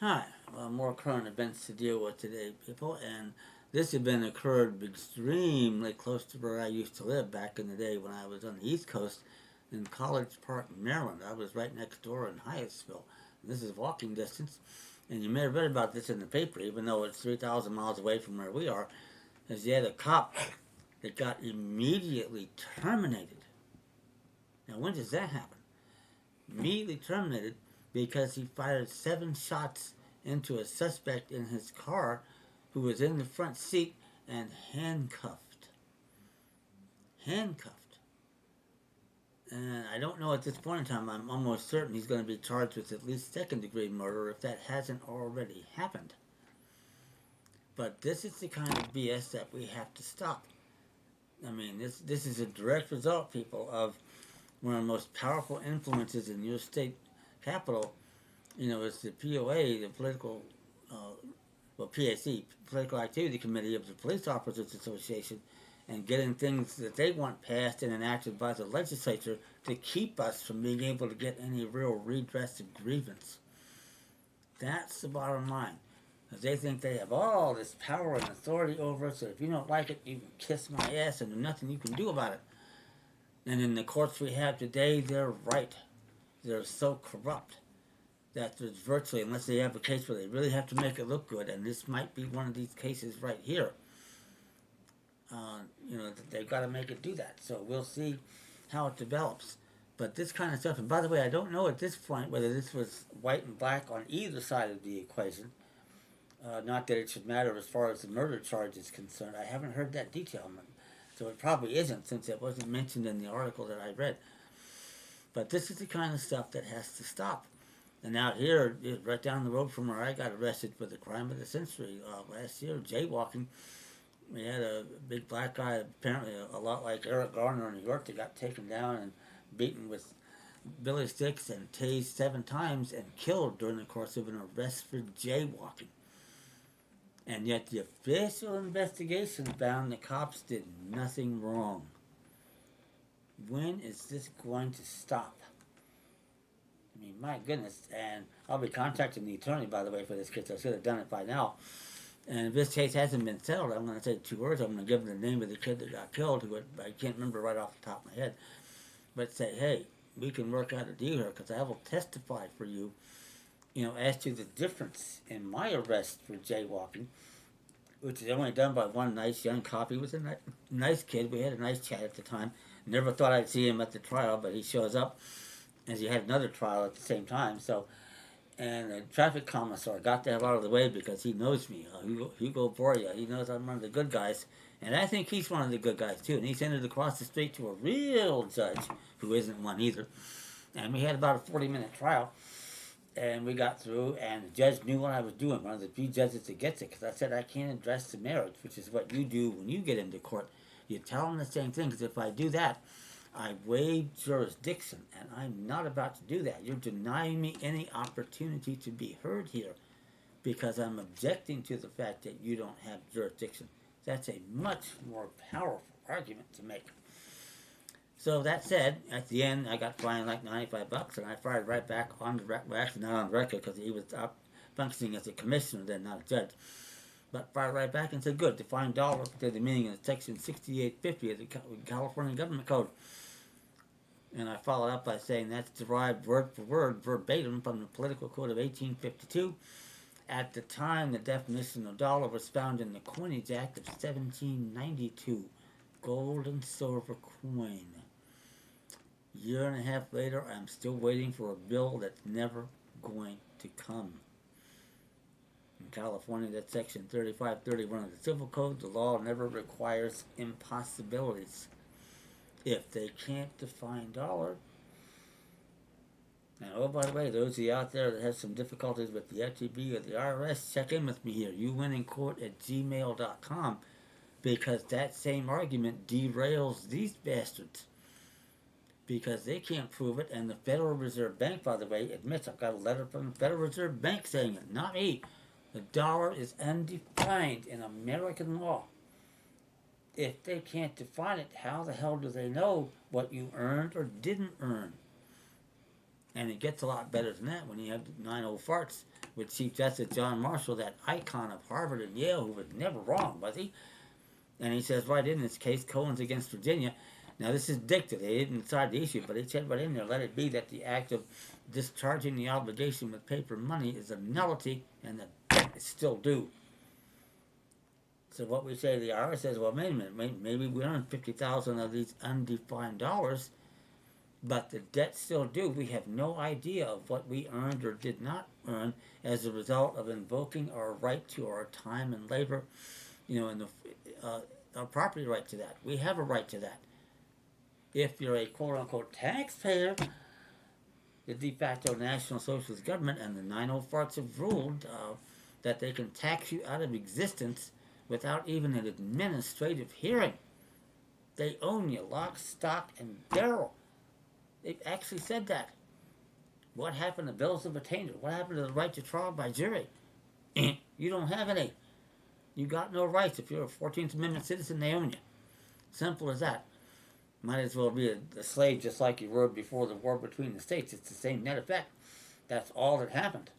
Hi, more current events to deal with today, people, and this event occurred extremely close to where I used to live back in the day when I was on the East Coast in College Park, Maryland. I was right next door in Hyattsville. This is walking distance, and you may have read about this in the paper, even though it's 3,000 miles away from where we are. Is you had a cop that got immediately terminated. Now, when does that happen? Immediately terminated because he fired 7 shots into a suspect in his car who was in the front seat and handcuffed. Handcuffed. And I don't know at this point in time, I'm almost certain he's going to be charged with at least second degree murder if that hasn't already happened. But this is the kind of BS that we have to stop. I mean, this is a direct result, people, of one of the most powerful influences in your state capital. It's the POA, the political, uh, PAC, Political Activity Committee of the Police Officers Association, and getting things that they want passed and enacted by the legislature to keep us from being able to get any real redress of grievance. That's the bottom line. Because they think they have all this power and authority over us, so if you don't like it, you can kiss my ass and there's nothing you can do about it. And in the courts we have today, they're right. They're so corrupt that there's virtually, unless they have a case where they really have to make it look good, and this might be one of these cases right here, they've got to make it do that. So we'll see how it develops. But this kind of stuff, and by the way, I don't know at this point whether this was white and black on either side of the equation. Not that it should matter as far as the murder charge is concerned. I haven't heard that detail, so it probably isn't since it wasn't mentioned in the article that I read. But this is the kind of stuff that has to stop. And out here, right down the road from where I got arrested for the crime of the century last year, jaywalking, we had a big black guy, apparently a lot like Eric Garner in New York, that got taken down and beaten with billy sticks and tased 7 times and killed during the course of an arrest for jaywalking. And yet the official investigation found the cops did nothing wrong. When is this going to stop? I mean, my goodness. And I'll be contacting the attorney, by the way, for this case. I should have done it by now. And if this case hasn't been settled, I'm going to say 2 words. I'm going to give them the name of the kid that got killed, who I can't remember right off the top of my head. But say, hey, we can work out a deal here because I will testify for you, as to the difference in my arrest for jaywalking, which is only done by one nice young cop. He was a nice kid. We had a nice chat at the time. Never thought I'd see him at the trial, but he shows up as he had another trial at the same time. So, and the traffic commissar got that out of the way because he knows me, Hugo Boria. He knows I'm one of the good guys, and I think he's one of the good guys too. And he sent it across the street to a real judge who isn't one either. And we had about a 40-minute trial, and we got through, and the judge knew what I was doing. One of the few judges that gets it, because I said I can't address the marriage, which is what you do when you get into court. You tell them the same thing, because if I do that, I waive jurisdiction, and I'm not about to do that. You're denying me any opportunity to be heard here because I'm objecting to the fact that you don't have jurisdiction. That's a much more powerful argument to make. So that said, at the end, I got fined like $95, and I fired right back on the record. Well, actually, not on the record because he was up functioning as a commissioner then, not a judge. But fired right back and said, good, define dollar to the meaning of section 6850 of the California Government Code. And I followed up by saying that's derived word for word, verbatim, from the Political Code of 1852. At the time, the definition of dollar was found in the Coinage Act of 1792, gold and silver coin. Year and a half later, I'm still waiting for a bill that's never going to come. In California, that's section 3531 of the Civil Code. The law never requires impossibilities. If they can't define dollar. Now, oh, by the way, those of you out there that have some difficulties with the FTB or the IRS, check in with me here. youwinincourt@gmail.com, because that same argument derails these bastards. Because they can't prove it, and the Federal Reserve Bank, by the way, admits, I've got a letter from the Federal Reserve Bank saying it, not me. The dollar is undefined in American law. If they can't define it, how the hell do they know what you earned or didn't earn? And it gets a lot better than that when you have 9 old farts with Chief Justice John Marshall, that icon of Harvard and Yale, who was never wrong, was he? And he says right in this case, Cohen's against Virginia. Now this is dicta. They didn't decide the issue, but he said right in there, let it be that the act of discharging the obligation with paper money is a nullity and the debt is still due. So what we say to the IRS says, well, wait a minute, maybe we earned 50,000 of these undefined dollars, but the debt's still due. We have no idea of what we earned or did not earn as a result of invoking our right to our time and labor, and our property right to that. We have a right to that. If you're a quote-unquote taxpayer, the de facto National Socialist government and the 904s have ruled that they can tax you out of existence without even an administrative hearing. They own you, lock, stock, and barrel. They've actually said that. What happened to bills of attainder? What happened to the right to trial by jury? You don't have any. You got no rights. If you're a 14th Amendment citizen, they own you. Simple as that. Might as well be a slave just like you were before the war between the states. It's the same net effect. That's all that happened.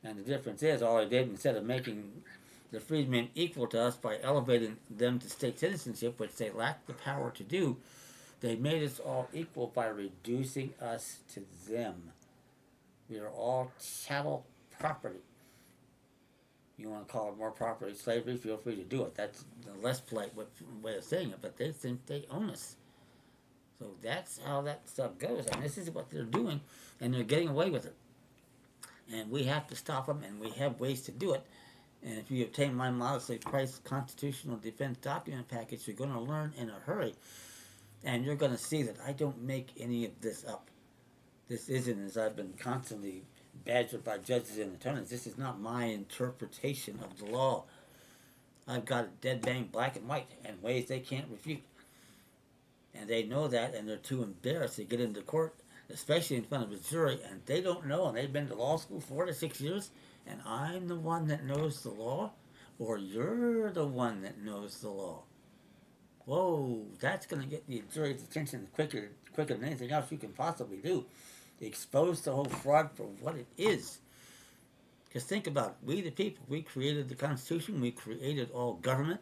And the difference is, all they did, instead of making the freedmen equal to us by elevating them to state citizenship, which they lacked the power to do, they made us all equal by reducing us to them. We are all chattel property. You want to call it more property slavery, feel free to do it. That's the less polite way of saying it, but they think they own us. So that's how that stuff goes, and this is what they're doing, and they're getting away with it. And we have to stop them, and we have ways to do it. And if you obtain my modestly priced constitutional defense document package, you're going to learn in a hurry. And you're going to see that I don't make any of this up. This isn't, as I've been constantly badgered by judges and attorneys, this is not my interpretation of the law. I've got it dead bang black and white and ways they can't refute. And they know that, and they're too embarrassed to get into court, especially in front of a jury, and they don't know, and they've been to law school 4 to 6 years, and I'm the one that knows the law, or you're the one that knows the law. Whoa, that's going to get the jury's attention quicker than anything else you can possibly do. Expose the whole fraud for what it is. Because think about it. We the people, we created the Constitution, we created all government,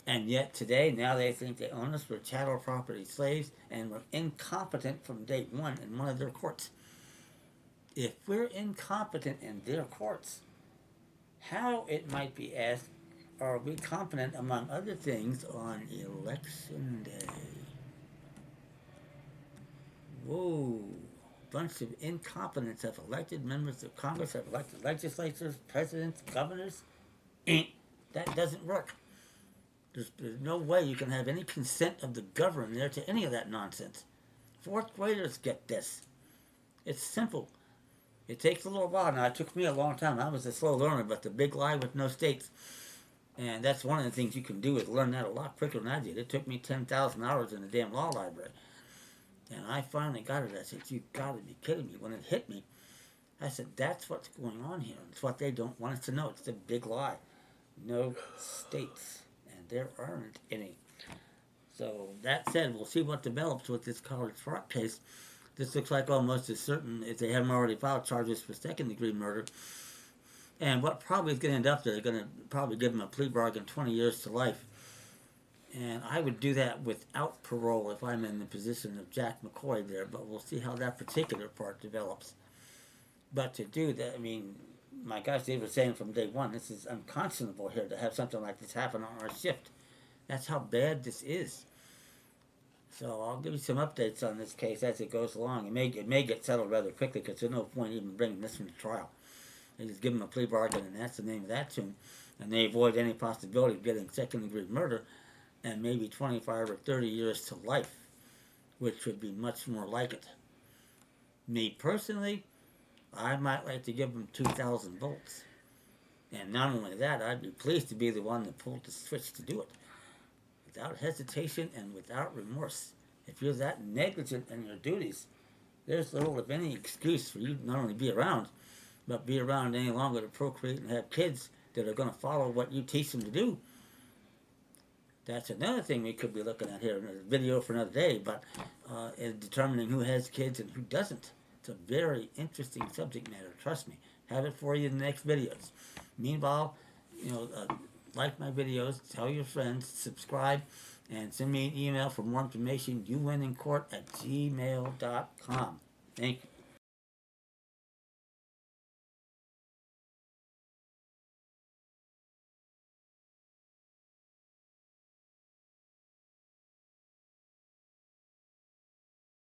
and yet today, now they think they own us, we're chattel property slaves, and we're incompetent from day one in one of their courts. If we're incompetent in their courts, how, it might be asked, are we competent, among other things, on election day? Whoa. Bunch of incompetents have elected members of Congress, have elected legislators, presidents, governors. That doesn't work. There's no way you can have any consent of the government there to any of that nonsense. 4th graders get this. It's simple. It takes a little while. Now, it took me a long time. I was a slow learner, but the big lie with no states. And that's one of the things you can do is learn that a lot quicker than I did. It took me 10,000 hours in the damn law library. And I finally got it. I said, you've got to be kidding me. When it hit me, I said, that's what's going on here. It's what they don't want us to know. It's the big lie. No states. And there aren't any. So that said, we'll see what develops with this college fraud case. This looks like almost as certain, if they haven't already filed charges for second-degree murder. And what probably is going to end up there, they're going to probably give him a plea bargain, 20 years to life. And I would do that without parole if I'm in the position of Jack McCoy there, but we'll see how that particular part develops. But to do that, I mean, my gosh, they were saying from day one, this is unconscionable here to have something like this happen on our shift. That's how bad this is. So I'll give you some updates on this case as it goes along. It may get settled rather quickly because there's no point even bringing this one to trial. They just give them a plea bargain, and that's the name of that tune. And they avoid any possibility of getting second-degree murder and maybe 25 or 30 years to life, which would be much more like it. Me personally, I might like to give them 2,000 volts. And not only that, I'd be pleased to be the one that pulled the switch to do it. Without hesitation and without remorse. If you're that negligent in your duties, there's little, if any, excuse for you to not only be around, but be around any longer to procreate and have kids that are going to follow what you teach them to do. That's another thing we could be looking at here in a video for another day, but in determining who has kids and who doesn't. It's a very interesting subject matter, trust me. have it for you in the next videos. Meanwhile, like my videos, tell your friends, subscribe, and send me an email for more information. YouWinInCourt@gmail.com. Thank you.